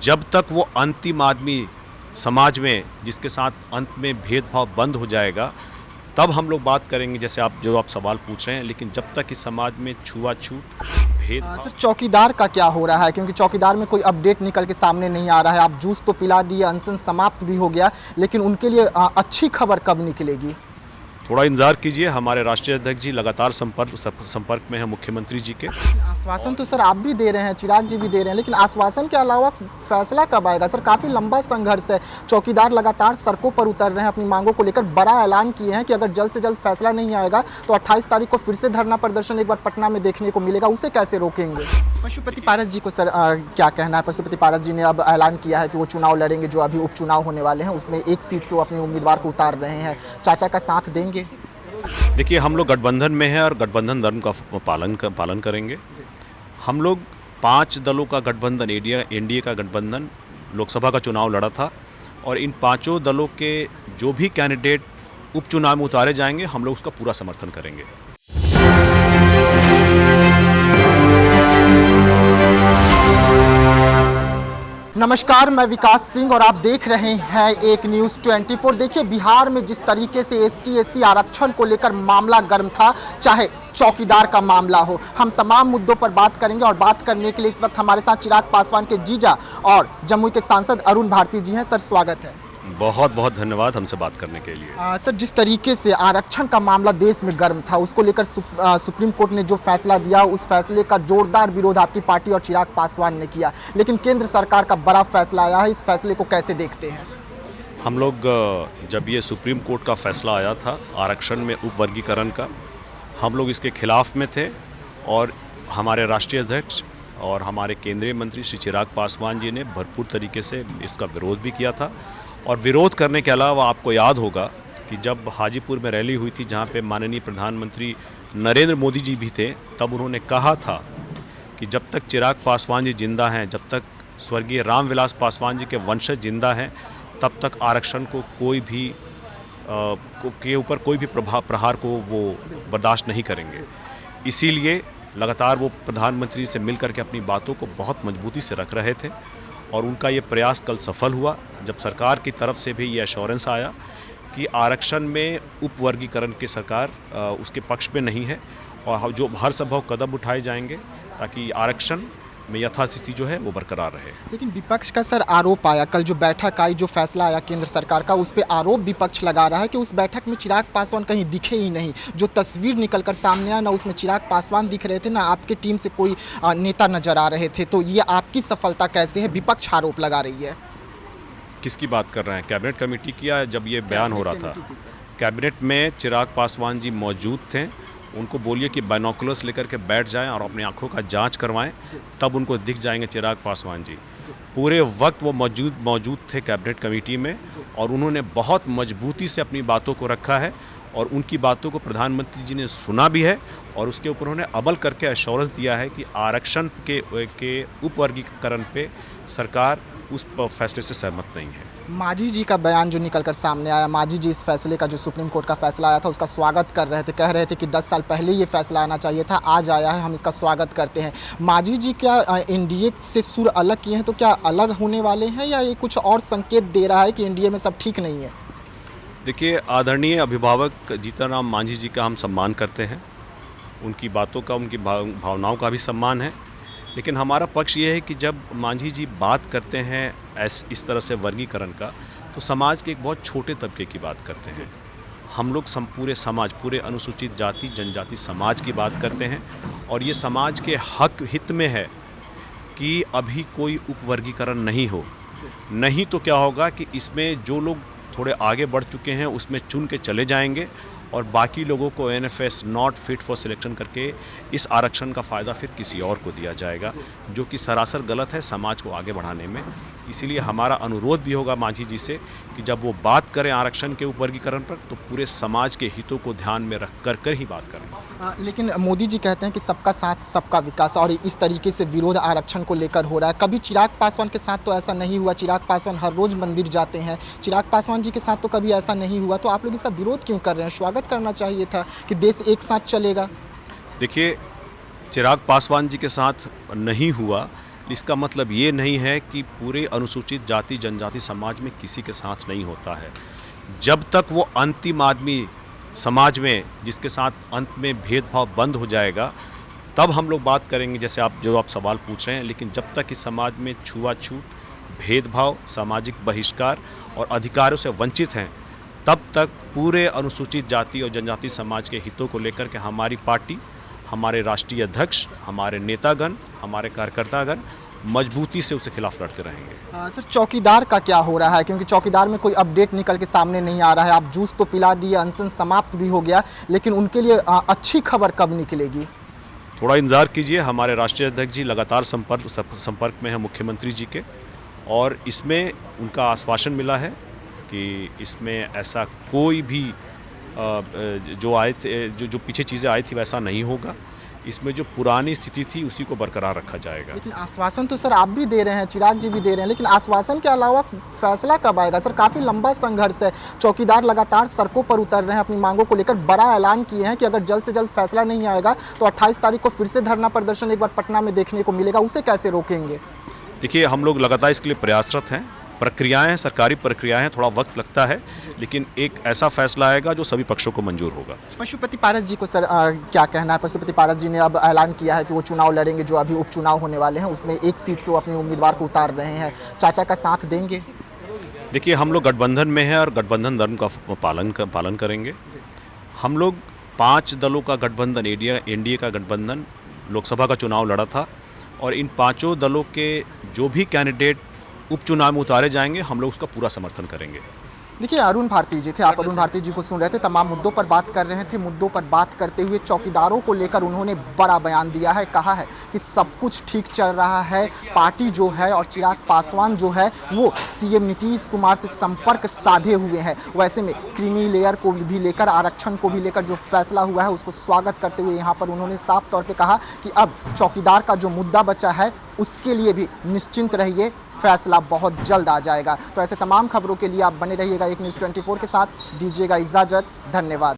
जब तक वो अंतिम आदमी समाज में जिसके साथ अंत में भेदभाव बंद हो जाएगा तब हम लोग बात करेंगे, जैसे आप सवाल पूछ रहे हैं। लेकिन जब तक इस समाज में छुआछूत भेदभाव। सर, चौकीदार का क्या हो रहा है? क्योंकि चौकीदार में कोई अपडेट निकल के सामने नहीं आ रहा है। आप जूस तो पिला दिए, अनशन समाप्त भी हो गया, लेकिन उनके लिए अच्छी खबर कब निकलेगी? थोड़ा इंतजार कीजिए। हमारे राष्ट्रीय अध्यक्ष जी लगातार संपर्क में हैं मुख्यमंत्री जी के। आश्वासन तो सर आप भी दे रहे हैं, चिराग जी भी दे रहे हैं, लेकिन आश्वासन के अलावा फैसला कब आएगा? सर, काफ़ी लंबा संघर्ष है। चौकीदार लगातार सड़कों पर उतर रहे हैं अपनी मांगों को लेकर। बड़ा ऐलान किए हैं कि अगर जल्द से जल्द फैसला नहीं आएगा तो 28 तारीख को फिर से धरना प्रदर्शन एक बार पटना में देखने को मिलेगा। उसे कैसे रोकेंगे? पशुपति पारस जी को सर क्या कहना है? पशुपति पारस जी ने अब ऐलान किया है कि वो चुनाव लड़ेंगे। जो अभी उपचुनाव होने वाले हैं उसमें एक सीट से वो अपने उम्मीदवार को उतार रहे हैं। चाचा का साथ देंगे? देखिए, हम लोग गठबंधन में हैं और गठबंधन धर्म का पालन करेंगे। हम लोग 5 दलों का गठबंधन, एनडीए का गठबंधन लोकसभा का चुनाव लड़ा था और इन 5 दलों के जो भी कैंडिडेट उपचुनाव में उतारे जाएंगे हम लोग उसका पूरा समर्थन करेंगे। नमस्कार, मैं विकास सिंह और आप देख रहे हैं एक न्यूज़ 24। देखिए, बिहार में जिस तरीके से ST/SC आरक्षण को लेकर मामला गर्म था, चाहे चौकीदार का मामला हो, हम तमाम मुद्दों पर बात करेंगे। और बात करने के लिए इस वक्त हमारे साथ चिराग पासवान के जीजा और जमुई के सांसद अरुण भारती जी हैं। सर, स्वागत है। बहुत बहुत धन्यवाद हमसे बात करने के लिए। सर, जिस तरीके से आरक्षण का मामला देश में गर्म था, उसको लेकर सुप्रीम कोर्ट ने जो फैसला दिया, उस फैसले का जोरदार विरोध आपकी पार्टी और चिराग पासवान ने किया। लेकिन केंद्र सरकार का बड़ा फैसला आया है, इस फैसले को कैसे देखते हैं? हम लोग जब ये सुप्रीम कोर्ट का फैसला आया था आरक्षण में उपवर्गीकरण का, हम लोग इसके खिलाफ में थे और हमारे राष्ट्रीय अध्यक्ष और हमारे केंद्रीय मंत्री श्री चिराग पासवान जी ने भरपूर तरीके से इसका विरोध भी किया था। और विरोध करने के अलावा आपको याद होगा कि जब हाजीपुर में रैली हुई थी जहाँ पे माननीय प्रधानमंत्री नरेंद्र मोदी जी भी थे, तब उन्होंने कहा था कि जब तक चिराग पासवान जी जिंदा हैं, जब तक स्वर्गीय रामविलास पासवान जी के वंशज जिंदा हैं, तब तक आरक्षण को कोई भी के ऊपर कोई भी प्रहार को वो बर्दाश्त नहीं करेंगे। इसीलिए लगातार वो प्रधानमंत्री से मिलकर के अपनी बातों को बहुत मजबूती से रख रहे थे और उनका ये प्रयास कल सफल हुआ जब सरकार की तरफ से भी ये एश्योरेंस आया कि आरक्षण में उपवर्गीकरण की सरकार उसके पक्ष में नहीं है और जो हर संभव कदम उठाए जाएंगे ताकि आरक्षण में यथास्थिति जो है वो बरकरार रहे। लेकिन विपक्ष का सर आरोप आया, कल जो बैठक आई, जो फैसला आया केंद्र सरकार का, उस पर आरोप विपक्ष लगा रहा है कि उस बैठक में चिराग पासवान कहीं दिखे ही नहीं। जो तस्वीर निकलकर सामने आया, ना उसमें चिराग पासवान दिख रहे थे, ना आपके टीम से कोई नेता नजर आ रहे थे। तो ये आपकी सफलता कैसे है? विपक्ष आरोप लगा रही है। किसकी बात कर रहे हैं? कैबिनेट कमेटी की? जब ये बयान हो रहा था कैबिनेट में चिराग पासवान जी मौजूद थे, उनको बोलिए कि बाइनोकुलर्स लेकर के बैठ जाएं और अपनी आंखों का जांच करवाएं, तब उनको दिख जाएंगे चिराग पासवान जी। पूरे वक्त वो मौजूद थे कैबिनेट कमेटी में और उन्होंने बहुत मजबूती से अपनी बातों को रखा है और उनकी बातों को प्रधानमंत्री जी ने सुना भी है और उसके ऊपर उन्होंने अमल करके एश्योरेंस दिया है कि आरक्षण के उपवर्गीकरण पे सरकार उस फैसले से सहमत नहीं है। मांझी जी का बयान जो निकलकर सामने आया, मांझी जी इस फैसले का, जो सुप्रीम कोर्ट का फैसला आया था, उसका स्वागत कर रहे थे। कह रहे थे कि 10 साल पहले ये फैसला आना चाहिए था, आज आया है, हम इसका स्वागत करते हैं। मांझी जी क्या एनडीए से सुर अलग किए हैं? तो क्या अलग होने वाले हैं या ये कुछ और संकेत दे रहा है कि एनडीए में सब ठीक नहीं है? देखिए, आदरणीय अभिभावक जीतनराम मांझी जी का हम सम्मान करते हैं, उनकी बातों का, उनकी भावनाओं का भी सम्मान है। लेकिन हमारा पक्ष ये है कि जब मांझी जी बात करते हैं इस तरह से वर्गीकरण का, तो समाज के एक बहुत छोटे तबके की बात करते हैं। हम लोग पूरे समाज, पूरे अनुसूचित जाति जनजाति समाज की बात करते हैं और ये समाज के हक हित में है कि अभी कोई उपवर्गीकरण नहीं हो। नहीं तो क्या होगा कि इसमें जो लोग थोड़े आगे बढ़ चुके हैं उसमें चुन के चले जाएंगे और बाकी लोगों को NFS not fit for selection करके इस आरक्षण का फ़ायदा फिर किसी और को दिया जाएगा, जो कि सरासर गलत है समाज को आगे बढ़ाने में। इसीलिए हमारा अनुरोध भी होगा मांझी जी से कि जब वो बात करें आरक्षण के उपवर्गीकरण पर तो पूरे समाज के हितों को ध्यान में रख कर ही बात करें। लेकिन मोदी जी कहते हैं कि सबका साथ सबका विकास, और इस तरीके से विरोध आरक्षण को लेकर हो रहा है। कभी चिराग पासवान के साथ तो ऐसा नहीं हुआ। चिराग पासवान हर रोज़ मंदिर जाते हैं, चिराग पासवान जी के साथ तो कभी ऐसा नहीं हुआ। तो आप लोग इसका विरोध क्यों कर रहे हैं? स्वागत करना चाहिए था कि देश एक साथ चलेगा। देखिए, चिराग पासवान जी के साथ नहीं हुआ, इसका मतलब ये नहीं है कि पूरे अनुसूचित जाति जनजाति समाज में किसी के साथ नहीं होता है। जब तक वो अंतिम आदमी समाज में जिसके साथ अंत में भेदभाव बंद हो जाएगा तब हम लोग बात करेंगे, जैसे आप सवाल पूछ रहे हैं। लेकिन जब तक इस समाज में छुआछूत, भेदभाव, सामाजिक बहिष्कार और अधिकारों से वंचित हैं, तब तक पूरे अनुसूचित जाति और जनजाति समाज के हितों को लेकर के हमारी पार्टी, हमारे राष्ट्रीय अध्यक्ष, हमारे नेतागण, हमारे कार्यकर्तागण मजबूती से उसके खिलाफ लड़ते रहेंगे। सर चौकीदार का क्या हो रहा है, क्योंकि चौकीदार में कोई अपडेट निकल के सामने नहीं आ रहा है। आप जूस तो पिला दिए, अनशन समाप्त भी हो गया, लेकिन उनके लिए अच्छी खबर कब निकलेगी? थोड़ा इंतजार कीजिए। हमारे राष्ट्रीय अध्यक्ष जी लगातार संपर्क में हैं मुख्यमंत्री जी के, और इसमें उनका आश्वासन मिला है कि इसमें ऐसा कोई भी जो पीछे चीज़ें आई थी वैसा नहीं होगा। इसमें जो पुरानी स्थिति थी उसी को बरकरार रखा जाएगा। लेकिन आश्वासन तो सर आप भी दे रहे हैं, चिराग जी भी दे रहे हैं, लेकिन आश्वासन के अलावा फैसला कब आएगा? सर काफ़ी लंबा संघर्ष है, चौकीदार लगातार सड़कों पर उतर रहे हैं, अपनी मांगों को लेकर बड़ा ऐलान किए हैं कि अगर जल्द से जल्द फैसला नहीं आएगा तो 28 तारीख को फिर से धरना प्रदर्शन एक बार पटना में देखने को मिलेगा। उसे कैसे रोकेंगे? देखिए, हम लोग लगातार इसके लिए प्रयासरत हैं। प्रक्रियाएं हैं, सरकारी प्रक्रियाएं हैं, थोड़ा वक्त लगता है, लेकिन एक ऐसा फैसला आएगा जो सभी पक्षों को मंजूर होगा। पशुपति पारस जी को सर क्या कहना है? पशुपति पारस जी ने अब ऐलान किया है कि वो चुनाव लड़ेंगे, जो अभी उपचुनाव होने वाले हैं उसमें एक सीट से वो अपने उम्मीदवार को उतार रहे हैं। चाचा का साथ देंगे? देखिए, हम लोग गठबंधन में हैं और गठबंधन धर्म का पालन करेंगे। हम लोग 5 दलों का गठबंधन, एनडीए का गठबंधन लोकसभा का चुनाव लड़ा था, और इन 5 दलों के जो भी कैंडिडेट उपचुनाव में उतारे जाएंगे हम लोग उसका पूरा समर्थन करेंगे। देखिए, अरुण भारती जी थे, आप अरुण भारती जी को सुन रहे थे, तमाम मुद्दों पर बात कर रहे थे। मुद्दों पर बात करते हुए चौकीदारों को लेकर उन्होंने बड़ा बयान दिया है, कहा है कि सब कुछ ठीक चल रहा है, पार्टी जो है और चिराग पासवान जो है वो सीएम नीतीश कुमार से संपर्क साधे हुए हैं। वैसे में क्रीमी लेयर को भी लेकर, आरक्षण को भी लेकर जो फैसला हुआ है उसको स्वागत करते हुए यहाँ पर उन्होंने साफ तौर पर कहा कि अब चौकीदार का जो मुद्दा बचा है उसके लिए भी निश्चिंत रहिए, फैसला बहुत जल्द आ जाएगा। तो ऐसे तमाम खबरों के लिए आप बने रहिएगा एक न्यूज़ 24 के साथ। दीजिएगा इजाज़त, धन्यवाद।